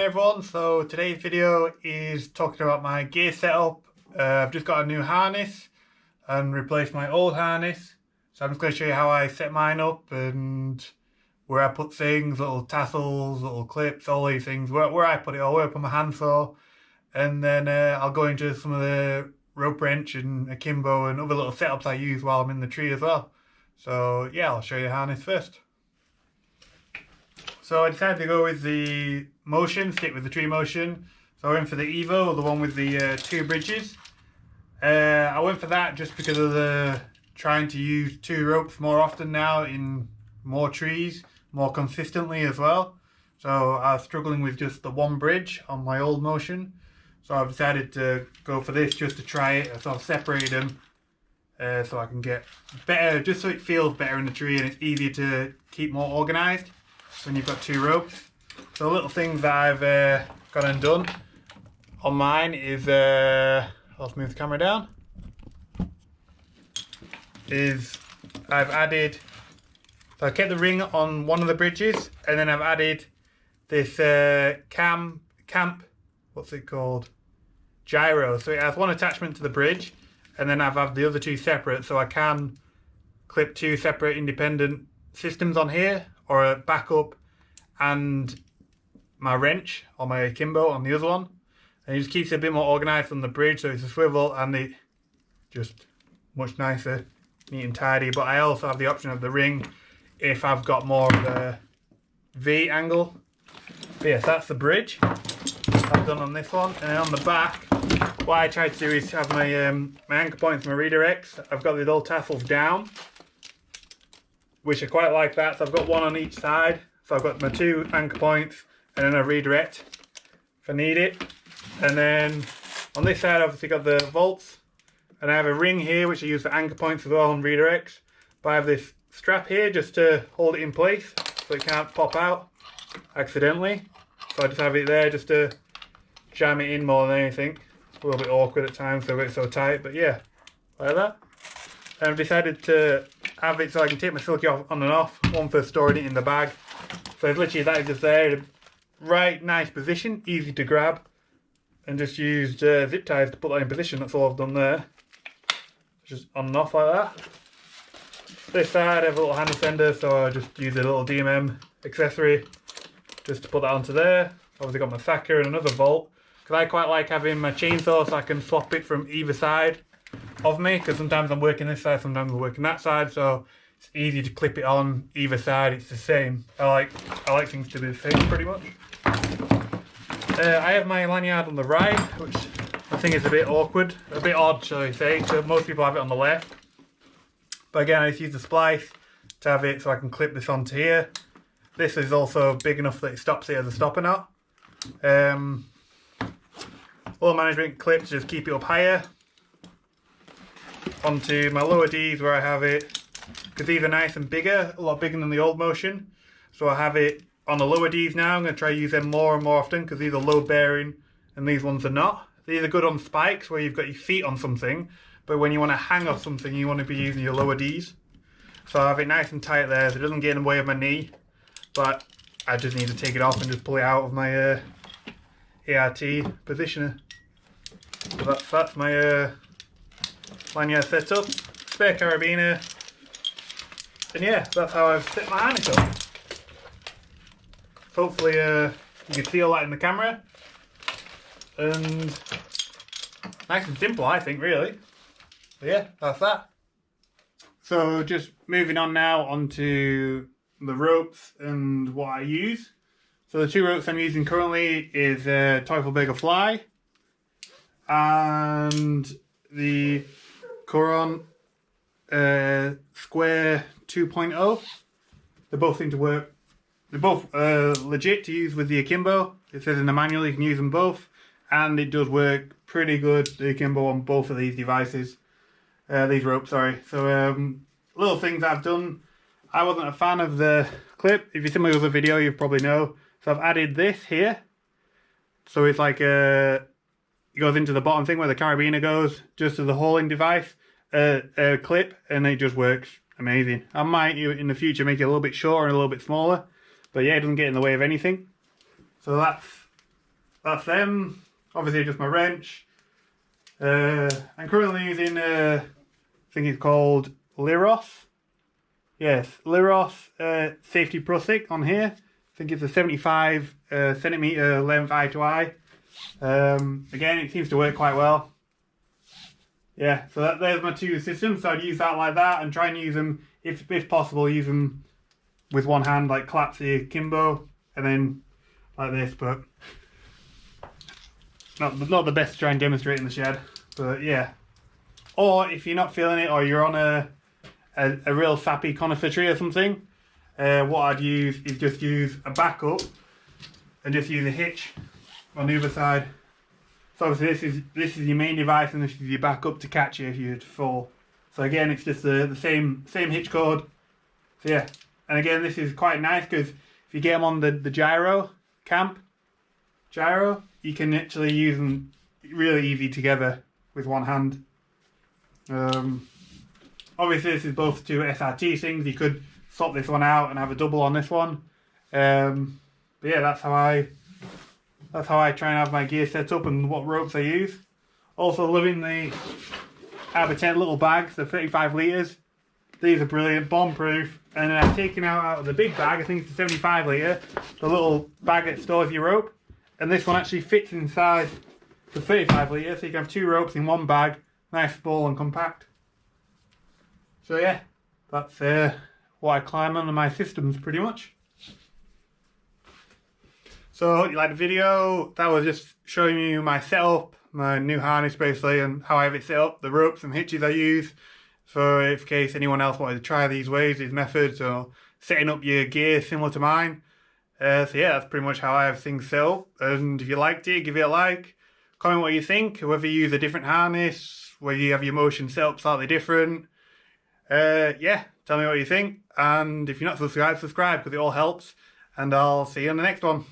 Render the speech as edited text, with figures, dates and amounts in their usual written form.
everyone, so today's video is talking about my gear setup. I've just got a new harness and replaced my old harness, so I'm just going to show you how I set mine up and where I put things, little tassels, little clips, all these things, where I put it all, where I put my handsaw, and then I'll go into some of the rope wrench and akimbo and other little setups I use while I'm in the tree as well. So yeah, I'll show you the harness first. So I decided to go with the motion, stick with the tree motion. So I went for the Evo, the one with the two bridges. I went for that just because of the trying to use two ropes more often now in more trees, more consistently as well. So I was struggling with just the one bridge on my old motion. So I've decided to go for this just to try it. So I've separated them so I can get better, just so it feels better in the tree and it's easier to keep more organised when you've got two ropes. So little things that I've gone and done on mine is, I'll move the camera down, is I've added, so I kept the ring on one of the bridges and then I've added this camp, what's it called? Gyro. So it has one attachment to the bridge and then I've had the other two separate, so I can clip two separate independent systems on here, or a backup and my wrench or my akimbo on the other one, and it just keeps it a bit more organised on the bridge, so it's a swivel and it just much nicer, neat and tidy. But I also have the option of the ring if I've got more of a V angle. But yes, that's the bridge I've done on this one, and then on the back what I tried to do is have my my anchor points, my redirects. I've got these old tassels down, which I quite like that, so I've got one on each side. So I've got my two anchor points and then a redirect if I need it. And then on this side I've obviously got the volts, and I have a ring here which I use for anchor points as well and redirects. But I have this strap here just to hold it in place so it can't pop out accidentally. So I just have it there just to jam it in more than anything. It's a little bit awkward at times so it's so tight, but yeah, like that. And I've decided to have it so I can take my silky off on and off, one for storing it in the bag. So it's literally that is just there in a right nice position, easy to grab, and just used zip ties to put that in position. That's all I've done there, just on and off like that. This side I have a little hand extender, so I just use a little DMM accessory just to put that onto there. Obviously got my Thacker and another Volt, because I quite like having my chainsaw so I can swap it from either side of me, because sometimes I'm working this side, sometimes I'm working that side, so it's easy to clip it on either side. It's the same. I like things to be the same pretty much. I have my lanyard on the right, which I think is a bit awkward, a bit odd shall I say, so most people have it on the left. But again, I just use the splice to have it so I can clip this onto here. This is also big enough that it stops it as a stopper knot. All management clips just keep it up higher. Onto my lower D's where I have it, because these are nice and bigger, a lot bigger than the old motion. So I have it on the lower D's now. I'm going to try to use them more and more often because these are low bearing and these ones are not. These are good on spikes where you've got your feet on something, but when you want to hang off something you want to be using your lower D's. So I have it nice and tight there so it doesn't get in the way of my knee, but I just need to take it off and just pull it out of my ART positioner. So that's my lanyard set up, spare carabiner, and yeah, that's how I've set my harness up. Hopefully you can see all that in the camera, and nice and simple I think really. But yeah, that's that. So just moving on now onto the ropes and what I use. So the two ropes I'm using currently is Teufelberger Fly and the Coron Square 2.0. They both seem to work. They're both legit to use with the akimbo. It says in the manual you can use them both, and it does work pretty good, the akimbo, on both of these devices. These ropes, sorry. So little things I've done. I wasn't a fan of the clip. If you've seen my other video, you probably know. So I've added this here. So it's like it goes into the bottom thing where the carabiner goes, just as a holding device, clip, and it just works amazing. I might in the future make it a little bit shorter and a little bit smaller, but yeah, it doesn't get in the way of anything. So that's that's them. Obviously just my wrench. I'm currently using, I think it's called Liros. Yes, Liros Safety Prusik on here. I think it's a 75 centimeter length eye to eye. Again, it seems to work quite well. Yeah, so there's my two systems. So I'd use that like that and try and use them, if possible, use them with one hand, like collapse Kimbo, and then like this. But not the best to try and demonstrate in the shed. But yeah. Or if you're not feeling it, or you're on a real sappy conifer tree or something, what I'd use is just use a backup and just use a hitch on the other side. So obviously this is your main device, and this is your backup to catch you if you were to fall. So again, it's just the same hitch cord. So yeah, and again, this is quite nice because if you get them on the gyro camp gyro, you can actually use them really easy together with one hand. Obviously this is both two SRT things. You could swap this one out and have a double on this one. But yeah, that's how I try and have my gear set up and what ropes I use. Also loving the Arbortent little bags, the 35 litres. These are brilliant, bomb proof. And then I've taken out of the big bag, I think it's a 75 litre, the little bag that stores your rope. And this one actually fits inside the 35 litre, so you can have two ropes in one bag. Nice, small and compact. So yeah, that's what I climb under my systems pretty much. So hope you liked the video. That was just showing you my setup, my new harness basically, and how I have it set up, the ropes and hitches I use. So in case anyone else wanted to try these ways, these methods, or setting up your gear similar to mine. So yeah, that's pretty much how I have things set up. And if you liked it, give it a like. Comment what you think, whether you use a different harness, whether you have your motion set up slightly different. Yeah, tell me what you think. And if you're not subscribed, subscribe because it all helps. And I'll see you on the next one.